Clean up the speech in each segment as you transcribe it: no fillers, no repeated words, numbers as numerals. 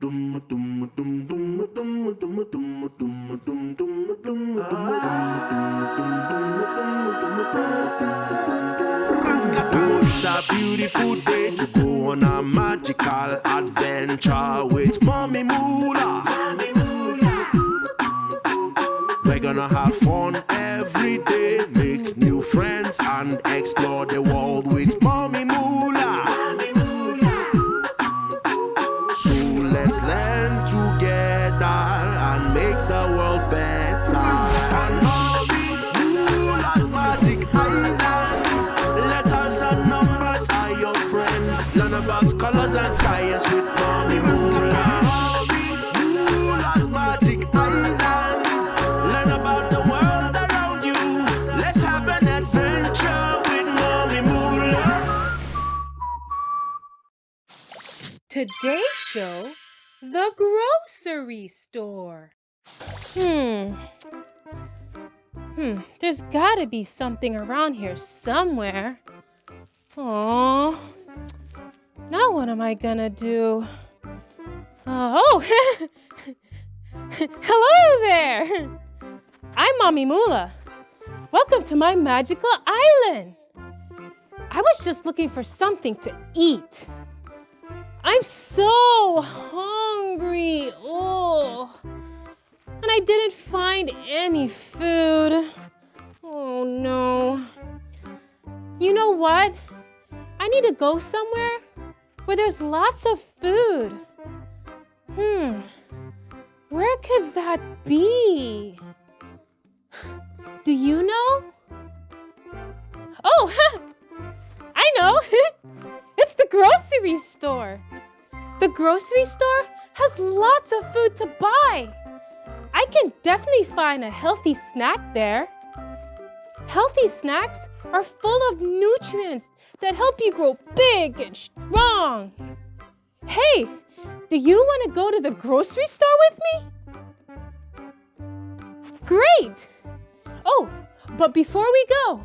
It's a beautiful day to go on a magical adventure with Mommy Moo-Laa. We're gonna have fun every day, make new friends and explore the world with Mommy Moo-Laa. So let's learn together and make the world better. On Mommy Moo-Laa's magic island, letters and numbers are your friends. Learn about colors and science with Mommy Moo-Laa. Mommy Moo-Laa's magic island, learn about the world around you. Let's have an adventure with Mommy Moo-Laa. Today's show, the grocery store. There's gotta be something around here somewhere. Oh, now what am I gonna do? Hello there. I'm Mommy Moo-Laa. Welcome to my magical island. I was just looking for something to eat. I'm so hungry. Oh, and I didn't find any food. Oh no. You know what? I need to go somewhere where there's lots of food. Where could that be? Do you know? Oh, I know. It's the grocery store. The grocery store has lots of food to buy. I can definitely find a healthy snack there. Healthy snacks are full of nutrients that help you grow big and strong. Hey, do you want to go to the grocery store with me? Great! Oh, but before we go,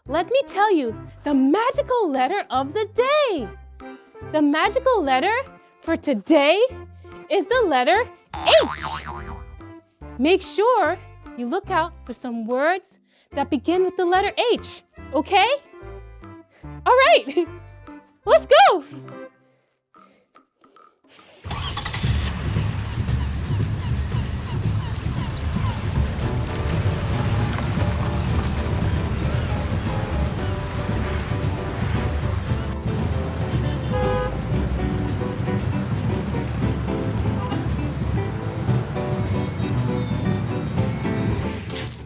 let me tell you the magical letter of the day. The magical letter for today is the letter H. Make sure you look out for some words that begin with the letter H, okay? All right, let's go.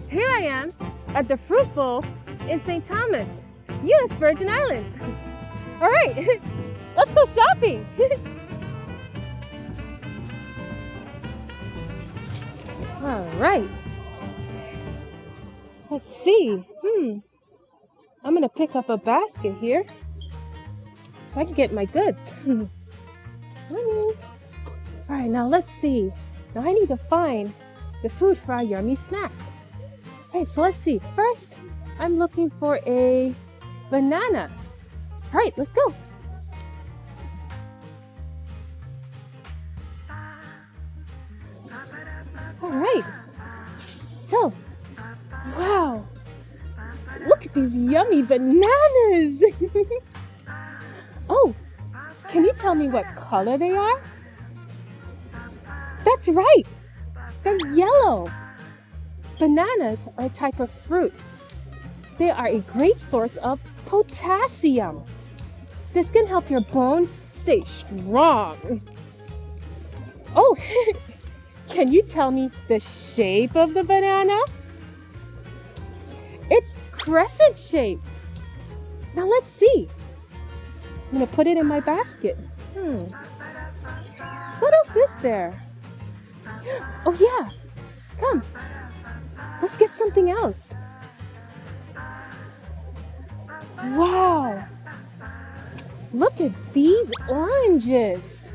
Here I am at the Fruit Bowl in St. Thomas, U.S. Virgin Islands. All right, let's go shopping. All right. Let's see. I'm gonna pick up a basket here so I can get my goods. All right, now let's see. Now I need to find the food for our yummy snack. All right, so let's see. First, I'm looking for a banana. All right, let's go. All right. So, wow. Look at these yummy bananas. Oh, can you tell me what color they are? That's right. They're yellow. Bananas are a type of fruit. They are a great source of potassium. This can help your bones stay strong. Oh, can you tell me the shape of the banana? It's crescent shaped. Now let's see. I'm gonna put it in my basket. What else is there? Oh yeah, come. Let's get something else. Wow! Look at these oranges.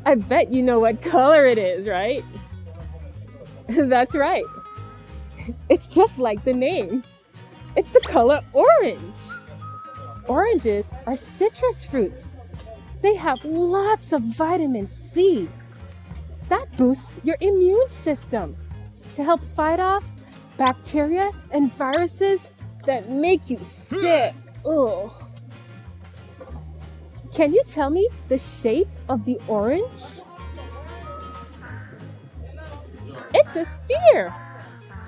I bet you know what color it is, right? That's right. It's just like the name. It's the color orange. Oranges are citrus fruits. They have lots of vitamin C. That boosts your immune system to help fight off bacteria and viruses that make you sick. Ugh. Can you tell me the shape of the orange? It's a sphere,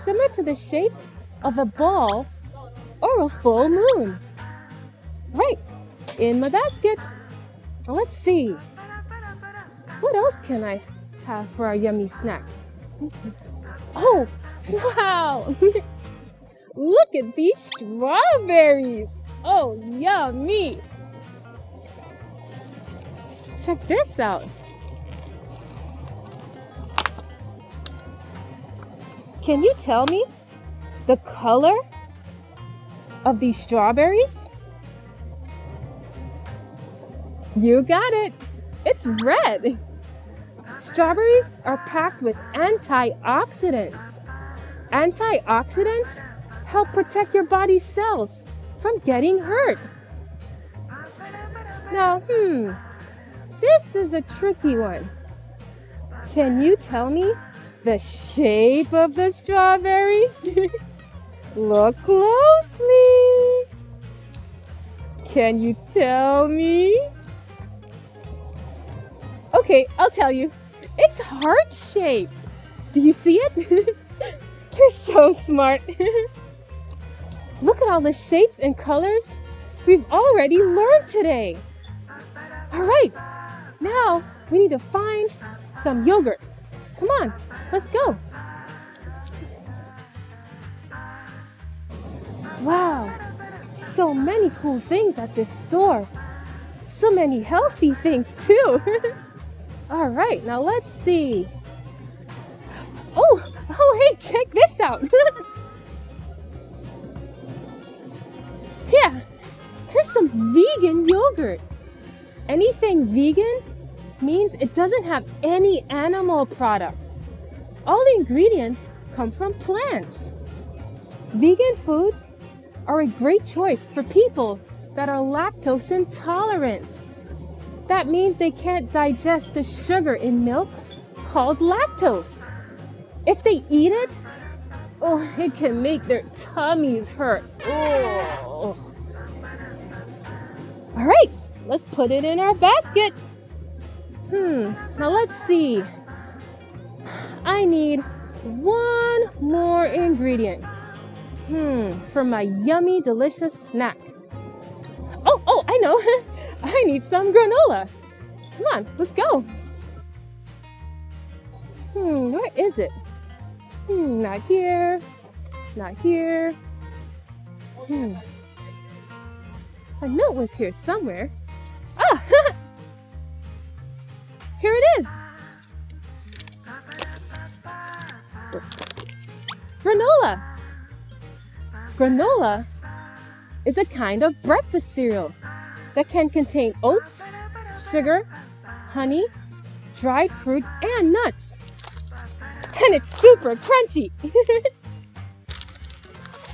similar to the shape of a ball or a full moon. Right, in my basket. Now let's see. What else can I have for our yummy snack? Oh, wow! Look at these strawberries! Oh, yummy! Check this out. Can you tell me the color of these strawberries? You got it. It's red. Strawberries are packed with antioxidants. Antioxidants help protect your body's cells from getting hurt. Now, this is a tricky one. Can you tell me the shape of the strawberry? Look closely. Can you tell me? Okay, I'll tell you. It's heart-shaped. Do you see it? You're so smart. Look at all the shapes and colors we've already learned today. All right, now we need to find some yogurt. Come on, let's go. Wow, so many cool things at this store. So many healthy things too. All right, now let's see. Oh, hey, check this out. Yeah, here's some vegan yogurt. Anything vegan means it doesn't have any animal products. All the ingredients come from plants. Vegan foods are a great choice for people that are lactose intolerant. That means they can't digest the sugar in milk called lactose. If they eat it, it can make their tummies hurt. Oh. All right, let's put it in our basket. Now let's see. I need one more ingredient. For my yummy, delicious snack. Oh, I know. I need some granola. Come on, let's go. Where is it? Not here. Not here. I know it was here somewhere. Ah! Here it is. Granola. Granola is a kind of breakfast cereal that can contain oats, sugar, honey, dried fruit, and nuts. And it's super crunchy.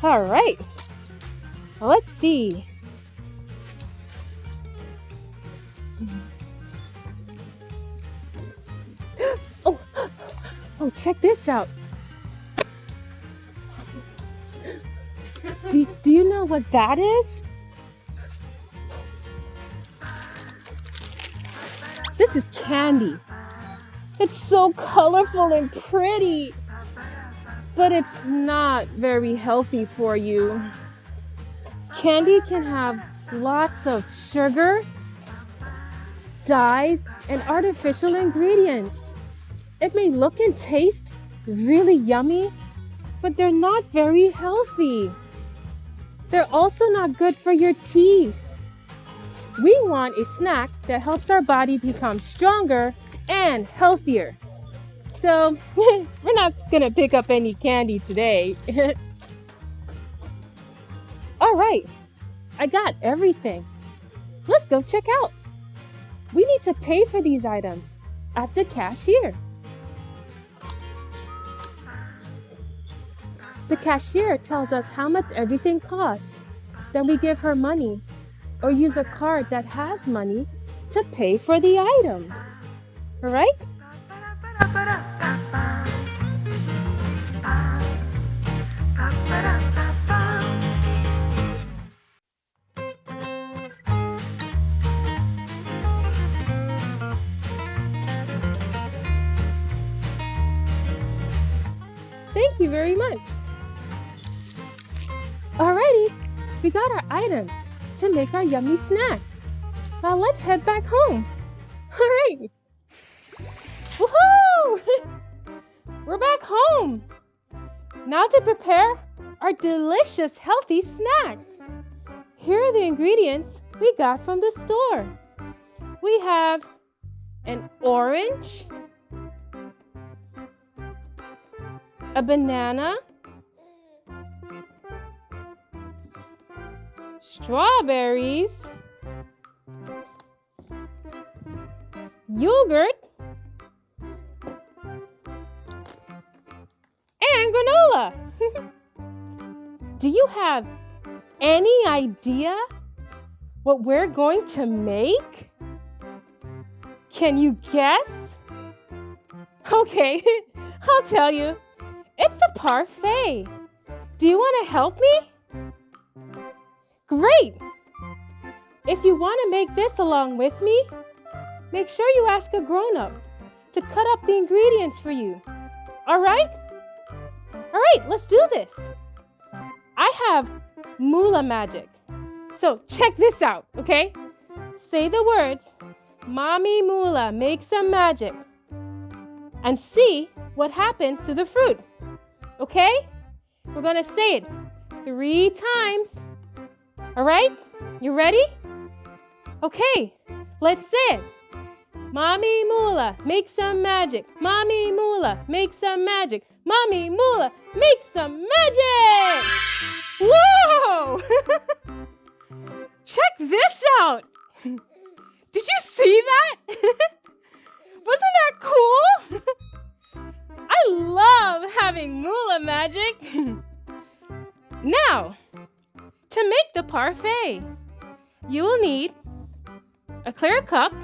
All right. Well, let's see. Oh, check this out. Do you know what that is? This is candy. It's so colorful and pretty, but it's not very healthy for you. Candy can have lots of sugar, dyes, and artificial ingredients. It may look and taste really yummy, but they're not very healthy. They're also not good for your teeth. We want a snack that helps our body become stronger and healthier. So, we're not gonna pick up any candy today. All right, I got everything. Let's go check out. We need to pay for these items at the cashier. The cashier tells us how much everything costs. Then we give her money or use a card that has money to pay for the items. All right? Thank you very much. Alrighty, we got our items to make our yummy snack. Now let's head back home. Alright. Woohoo! We're back home. Now to prepare our delicious healthy snack. Here are the ingredients we got from the store. We have an orange, a banana, strawberries, yogurt, and granola. Do you have any idea what we're going to make? Can you guess? Okay, I'll tell you. It's a parfait. Do you want to help me? Great! If you want to make this along with me, make sure you ask a grown-up to cut up the ingredients for you. All right? All right, let's do this. I have Moo-Laa magic. So check this out, okay? Say the words, Mommy Moo-Laa, make some magic, and see what happens to the fruit. Okay? We're going to say it 3 times. All right? You ready? Okay, let's say it. Mommy Moo-Laa, make some magic. Mommy Moo-Laa, make some magic. Mommy Moo-Laa, make some magic! Whoa! Check this out! Did you see that? Wasn't that cool? I love having Moo-Laa magic. Now, to make the parfait, you will need a clear cup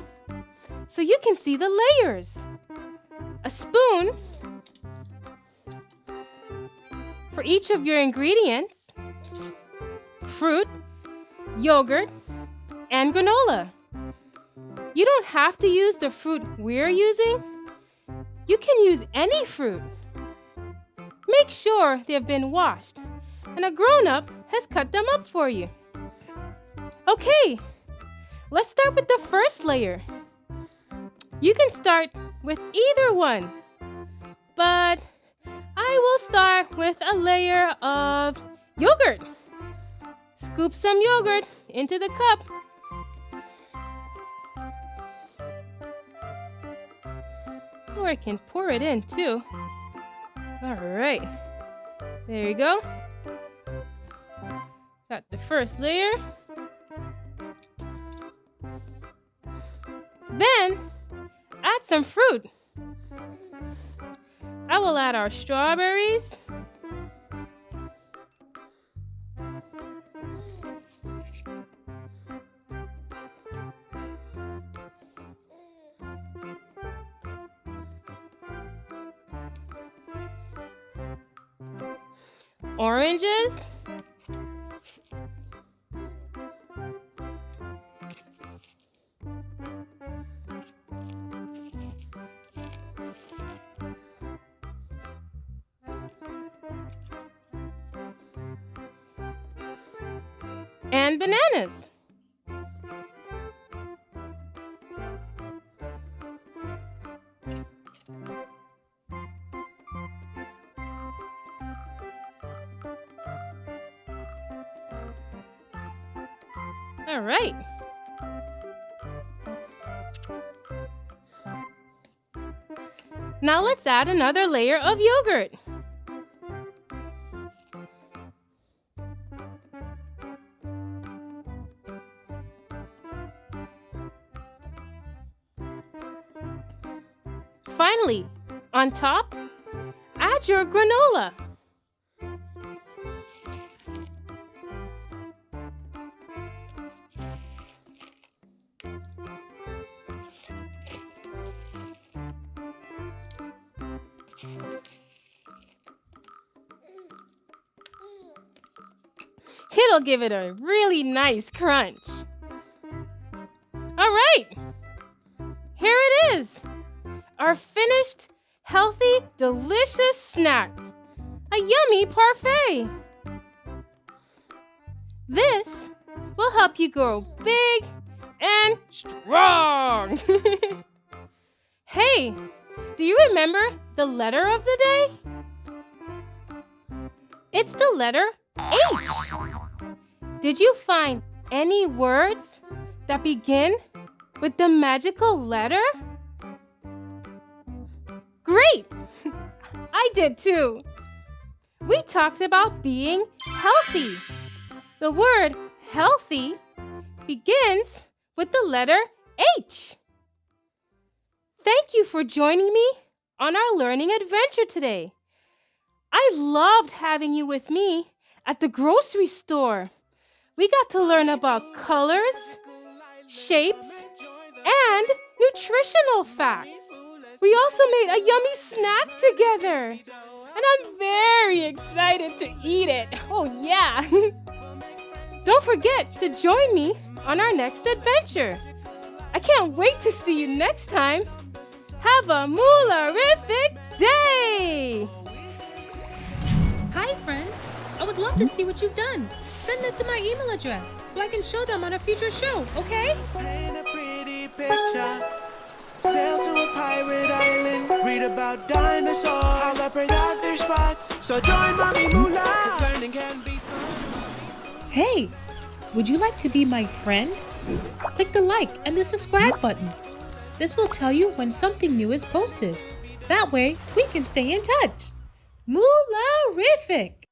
so you can see the layers, a spoon for each of your ingredients, fruit, yogurt, and granola. You don't have to use the fruit we're using. You can use any fruit. Make sure they've been washed and a grown-up has cut them up for you. Okay, let's start with the first layer. You can start with either one, but I will start with a layer of yogurt. Scoop some yogurt into the cup. Or I can pour it in too. All right, there you go. Got the first layer. Then add some fruit. I will add our strawberries, oranges, and bananas. All right. Now let's add another layer of yogurt. Finally, on top, add your granola. It'll give it a really nice crunch. All right, here it is. Our finished, healthy, delicious snack. A yummy parfait. This will help you grow big and strong. Hey, do you remember the letter of the day? It's the letter H. Did you find any words that begin with the magical letter? Great! I did too. We talked about being healthy. The word healthy begins with the letter H. Thank you for joining me on our learning adventure today. I loved having you with me at the grocery store. We got to learn about colors, shapes, and nutritional facts. We also made a yummy snack together. And I'm very excited to eat it. Oh yeah. Don't forget to join me on our next adventure. I can't wait to see you next time. Have a Moo-Laa-rific day! Hi friends, I would love to see what you've done. Send it to my email address so I can show them on a future show, okay? Paint a pretty picture. Sail to a pirate island. Read about dinosaurs. How leopards have their spots. So join Mommy Moo-Laa, 'cause learning can be fun. Hey, would you like to be my friend? Click the like and the subscribe button. This will tell you when something new is posted. That way, we can stay in touch. Moo-Laa-rific!